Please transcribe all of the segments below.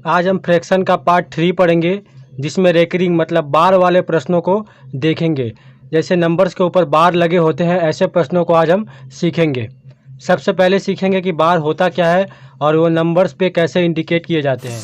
आज हम फ्रैक्शन का पार्ट 3 पढ़ेंगे, जिसमें रेकरिंग मतलब बार वाले प्रश्नों को देखेंगे। जैसे नंबर्स के ऊपर बार लगे होते हैं, ऐसे प्रश्नों को आज हम सीखेंगे। सबसे पहले सीखेंगे कि बार होता क्या है और वो नंबर्स पे कैसे इंडिकेट किए जाते हैं।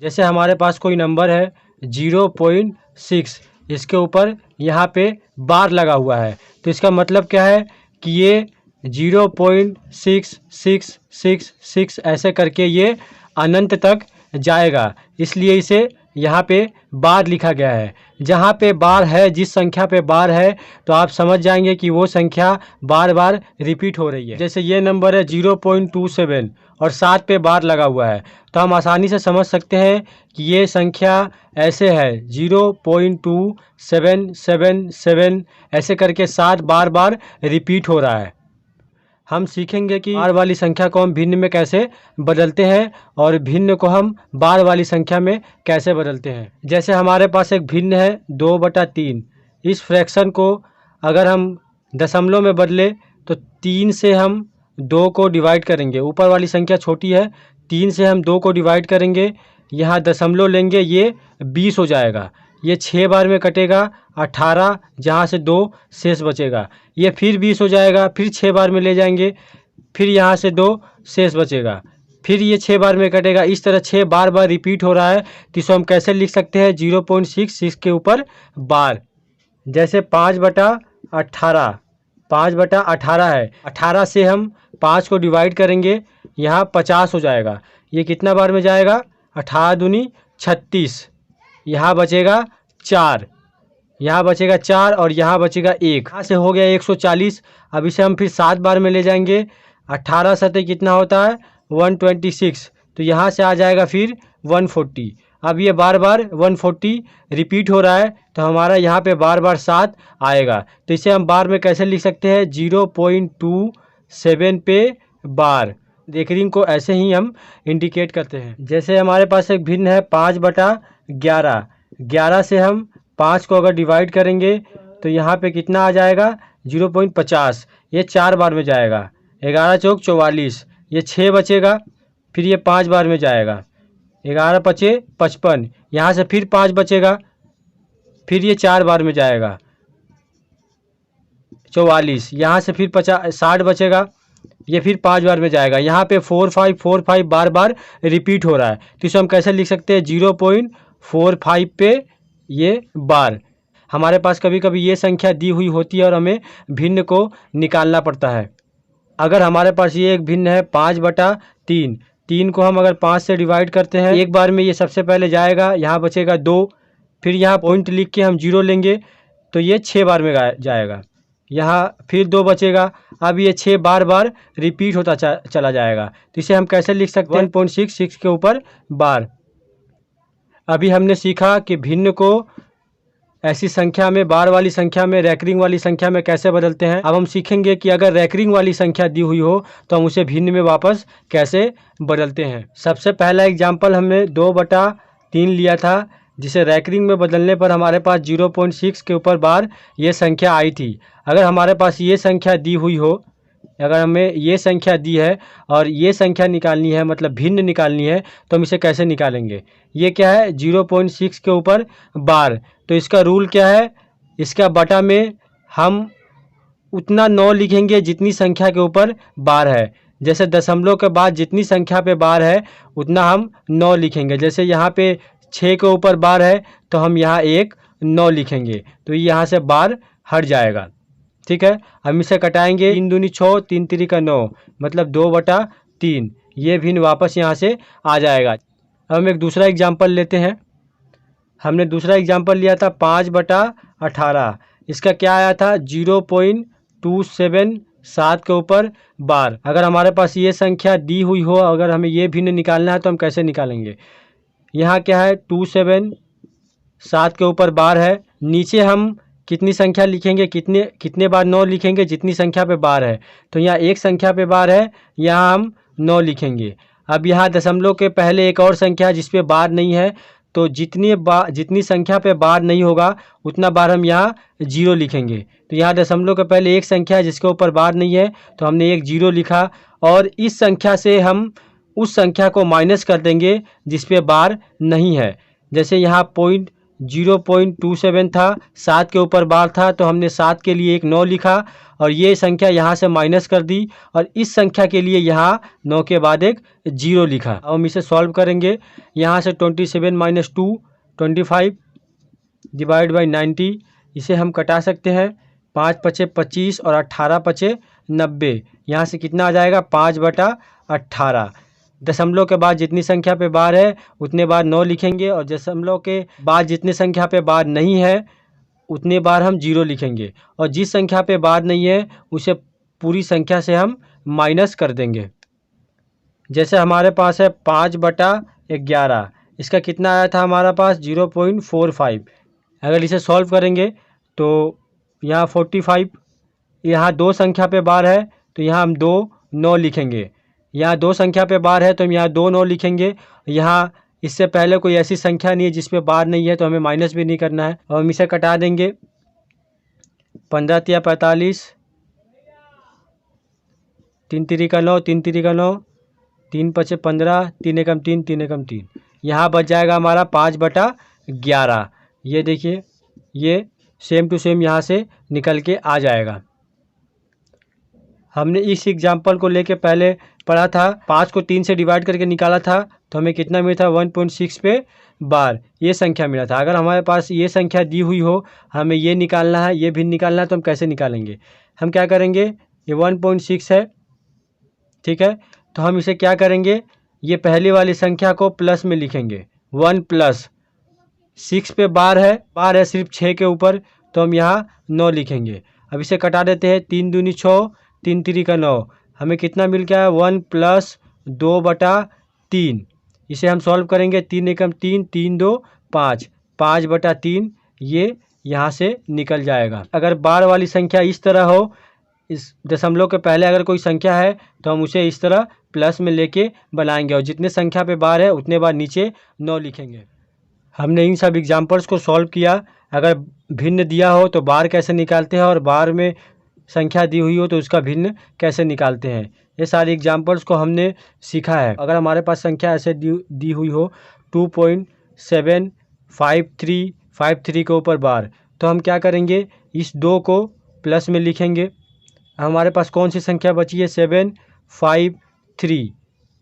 जैसे हमारे पास कोई नंबर है 0.6, इसके ऊपर यहाँ पे बार लगा हुआ है, तो इसका मतलब क्या है कि ये 0.6666 ऐसे करके ये अनंत तक जाएगा, इसलिए इसे यहाँ पे बार लिखा गया है। जहाँ पे बार है, जिस संख्या पे बार है, तो आप समझ जाएंगे कि वो संख्या बार बार रिपीट हो रही है। जैसे ये नंबर है 0.27 और 7 पे बार लगा हुआ है, तो हम आसानी से समझ सकते हैं कि ये संख्या ऐसे है 0.2777 ऐसे करके 7 बार बार रिपीट हो रहा है। हम सीखेंगे कि बार वाली संख्या को हम भिन्न में कैसे बदलते हैं और भिन्न को हम बार वाली संख्या में कैसे बदलते हैं। जैसे हमारे पास एक भिन्न है 2/3। इस फ्रैक्शन को अगर हम दशमलव में बदले तो 3 से हम 2 को डिवाइड करेंगे। ऊपर वाली संख्या छोटी है, 3 से हम 2 को डिवाइड करेंगे, यहाँ दशमलव लेंगे, ये 20 हो जाएगा। ये 6 बार में कटेगा 18, जहाँ से 2 शेष बचेगा। ये फिर 20 हो जाएगा, फिर 6 बार में ले जाएंगे, फिर यहाँ से 2 शेष बचेगा, फिर ये 6 बार में कटेगा। इस तरह 6 बार बार रिपीट हो रहा है, तो इसको हम कैसे लिख सकते हैं 0.66 के ऊपर बार। जैसे 5/18, 5/18 है, 18 से हम 5 को डिवाइड करेंगे, यहाँ 50 हो जाएगा। ये कितना बार में जाएगा 18 दूनी 36, यहाँ बचेगा 4, यहाँ बचेगा 4 और यहाँ बचेगा 1। यहाँ से हो गया 140। अब इसे हम फिर 7 बार में ले जाएंगे, 18 सतह कितना होता है 126, तो यहाँ से आ जाएगा फिर 140। अब ये बार बार 140 रिपीट हो रहा है, तो हमारा यहाँ पे बार बार 7 आएगा। तो इसे हम बार में कैसे लिख सकते हैं 0.27 पे बार। रेकरिंग को ऐसे ही हम इंडिकेट करते हैं। जैसे हमारे पास एक भिन्न है 5/11। 11 से हम 5 को अगर डिवाइड करेंगे तो यहाँ पे कितना आ जाएगा 0.50, ये 4 बार में जाएगा। 11 चौक 44, ये 6 बचेगा, फिर ये 5 बार में जाएगा। 11 पचे 55, यहाँ से फिर 5 बचेगा, फिर ये 4 बार में जाएगा। 44, यहाँ से फिर 60 बचेगा, ये फिर 5 बार में जाएगा। यहाँ पे 4545 बार बार रिपीट हो रहा है, तो इसे हम कैसे लिख सकते हैं 0.45 पे ये बार। हमारे पास कभी कभी ये संख्या दी हुई होती है और हमें भिन्न को निकालना पड़ता है। अगर हमारे पास ये एक भिन्न है 5/3, 3 को हम अगर 5 से डिवाइड करते हैं, एक बार में ये सबसे पहले जाएगा, यहाँ बचेगा 2, फिर यहाँ पॉइंट लिख के हम 0 लेंगे, तो ये 6 बार में जाएगा, यहाँ फिर 2 बचेगा। अब ये 6 बार बार रिपीट होता चला जाएगा, तो इसे हम कैसे लिख सकते हैं 1.66 के ऊपर बार। अभी हमने सीखा कि भिन्न को ऐसी संख्या में, बार वाली संख्या में, रेकरिंग वाली संख्या में कैसे बदलते हैं। अब हम सीखेंगे कि अगर रेकरिंग वाली संख्या दी हुई हो तो हम उसे भिन्न में वापस कैसे बदलते हैं। सबसे पहला एग्जाम्पल हमने 2/3 लिया था, जिसे रेकरिंग में बदलने पर हमारे पास 0.6 के ऊपर बार ये संख्या आई थी। अगर हमारे पास ये संख्या दी हुई हो, अगर हमें ये संख्या दी है और ये संख्या निकालनी है, मतलब भिन्न निकालनी है, तो हम इसे कैसे निकालेंगे। ये क्या है 0.6 के ऊपर बार, तो इसका रूल क्या है, इसका बटा में हम उतना 9 लिखेंगे जितनी संख्या के ऊपर बार है। जैसे दशमलव के बाद जितनी संख्या पे बार है उतना हम 9 लिखेंगे। जैसे यहाँ पे 6 के ऊपर बार है, तो हम यहाँ 9 लिखेंगे, तो यहाँ से बार हट जाएगा। ठीक है, हम इसे कटाएंगे, 3 दूनी 6, 3 तिरी 9, मतलब 2/3। ये भिन्न वापस यहाँ से आ जाएगा। अब हम एक दूसरा एग्जाम्पल लेते हैं। हमने दूसरा एग्जाम्पल लिया था 5/18। इसका क्या आया था 0.277 के ऊपर बार। अगर हमारे पास ये संख्या दी हुई हो, अगर हमें ये भिन्न निकालना है, तो हम कैसे निकालेंगे। यहाँ क्या है 277 के ऊपर बार है, नीचे हम कितनी संख्या लिखेंगे, कितने बार 9 लिखेंगे जितनी संख्या पे बार है। तो यहाँ एक संख्या पे बार है, यहाँ हम 9 लिखेंगे। अब यहाँ दशमलव के पहले एक और संख्या जिस पे बार नहीं है, तो जितनी संख्या पे बार नहीं होगा उतना बार हम यहाँ 0 लिखेंगे। तो यहाँ दशमलव के पहले एक संख्या है जिसके ऊपर बार नहीं है, तो हमने एक 0 लिखा, और इस संख्या से हम उस संख्या को माइनस कर देंगे जिस पे बार नहीं है। जैसे यहाँ 0.27 था, 7 के ऊपर बार था, तो हमने 7 के लिए एक 9 लिखा और ये संख्या यहाँ से माइनस कर दी, और इस संख्या के लिए यहाँ 9 के बाद एक 0 लिखा। अब हम इसे सॉल्व करेंगे। यहाँ से 27 - 2 25 डिवाइड बाई 90, इसे हम कटा सकते हैं। 5 पचे 25 और 18 पचे 90। यहाँ से कितना आ जाएगा 5/18। दशमलव के बाद जितनी संख्या पे बार है उतने बार 9 लिखेंगे, और दशमलव के बाद जितनी संख्या पे बार नहीं है उतने बार हम 0 लिखेंगे, और जिस संख्या पे बार नहीं है उसे पूरी संख्या से हम माइनस कर देंगे। जैसे हमारे पास है 5/11, इसका कितना आया था हमारा पास 0.45। अगर इसे सॉल्व करेंगे तो यहाँ 45, यहाँ 2 संख्या पे बार है तो यहाँ हम 2 9 लिखेंगे। यहाँ 2 संख्या पे बार है तो हम यहाँ 2 9 लिखेंगे। यहाँ इससे पहले कोई ऐसी संख्या नहीं है जिस पे बार नहीं है, तो हमें माइनस भी नहीं करना है, और हम इसे कटा देंगे। 15 × 45, 3 × 3 = 9, 3 × 3 = 9, 3 × 5 = 15, 3 × 3 = 3, 3 × 3। यहाँ बच जाएगा हमारा 5/11। ये देखिए, ये सेम टू सेम यहाँ से निकल के आ जाएगा। हमने इस एग्जाम्पल को लेके पहले पढ़ा था, 5 को 3 से डिवाइड करके निकाला था तो हमें कितना मिला था 1.6 पे बार, ये संख्या मिला था। अगर हमारे पास ये संख्या दी हुई हो, हमें ये निकालना है, ये भी निकालना है, तो हम कैसे निकालेंगे? हम क्या करेंगे, ये 1.6 है, ठीक है, तो हम इसे क्या करेंगे, ये पहली वाली संख्या को प्लस में लिखेंगे। 1 + 6 पे बार है सिर्फ 6 के ऊपर, तो हम यहाँ 9 लिखेंगे। अब इसे कटा देते हैं। 3 दूनी 6, 3 × 3 = 9। हमें कितना मिल गया है 1 + 2/3। इसे हम सॉल्व करेंगे। 3 × 3 = 3, 2 5, 5/3 ये यहाँ से निकल जाएगा। अगर बार वाली संख्या इस तरह हो, इस दशमलव के पहले अगर कोई संख्या है तो हम उसे इस तरह प्लस में लेके बनाएंगे, और जितने संख्या पे बार है उतने बार नीचे 9 लिखेंगे। हमने इन सब एग्जाम्पल्स को सॉल्व किया। अगर भिन्न दिया हो तो बार कैसे निकालते हैं, और बार में संख्या दी हुई हो तो उसका भिन्न कैसे निकालते हैं, ये सारी एग्जाम्पल्स को हमने सीखा है। अगर हमारे पास संख्या ऐसे दी हुई हो 2.75353 के ऊपर बार, तो हम क्या करेंगे, इस 2 को प्लस में लिखेंगे। हमारे पास कौन सी संख्या बची है 753,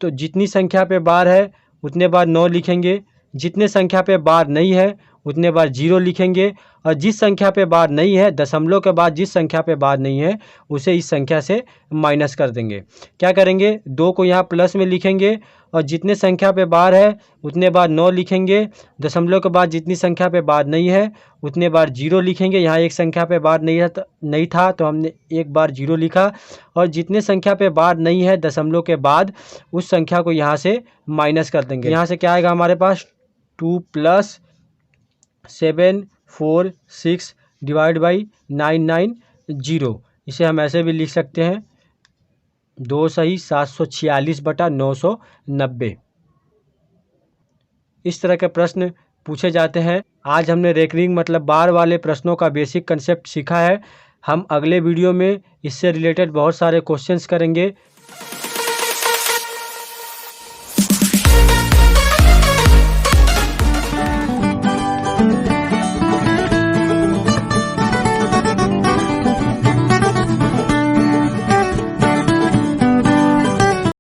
तो जितनी संख्या पे बार है उतने बार 9 लिखेंगे, जितने संख्या पे बार नहीं है उतने बार 0 लिखेंगे, और जिस संख्या पे बार नहीं है, दशमलव के बाद जिस संख्या पे बार नहीं है उसे इस संख्या से माइनस कर देंगे। क्या करेंगे, 2 को यहाँ प्लस में लिखेंगे, और जितने संख्या पे बार है उतने बार 9 लिखेंगे। दशमलव के बाद जितनी संख्या पे बार नहीं है उतने बार 0 लिखेंगे। यहाँ एक संख्या पे बार नहीं था तो हमने एक बार 0 लिखा, और जितने संख्या पे बार नहीं है दशमलव के बाद उस संख्या को यहाँ से माइनस कर देंगे। यहाँ से क्या आएगा हमारे पास 2 + 746 डिवाइड बाई 990। इसे हम ऐसे भी लिख सकते हैं 2 सही 746/990। इस तरह के प्रश्न पूछे जाते हैं। आज हमने रेकरिंग मतलब बार वाले प्रश्नों का बेसिक कंसेप्ट सीखा है। हम अगले वीडियो में इससे रिलेटेड बहुत सारे क्वेश्चंस करेंगे।